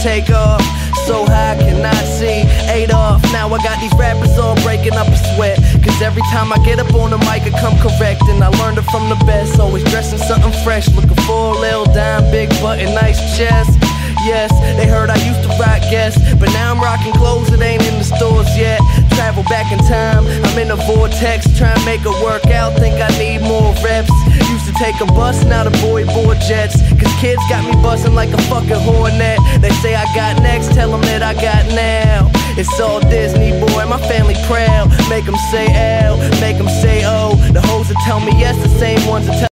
take off. So high I cannot see. Adolf, now I got these rappers all breaking up a sweat. Cause every time I get up on the mic I come correct. And I learned it from the best, always dressing something fresh. Looking for a little dime, big button, nice chest. Yes, they heard I used to rock Guess, but now I'm rocking clothes that ain't in the stores yet. Travel back in time, I'm in a vortex, trying to make it work out, think I need more reps. Used to take a bus, now the boy board jets. Cause kids got me bustin' like a fucking hornet. They say I got next, tell them that I got now. It's all Disney, boy, my family proud. Make them say L, make them say O. The hoes that tell me yes, the same ones that tell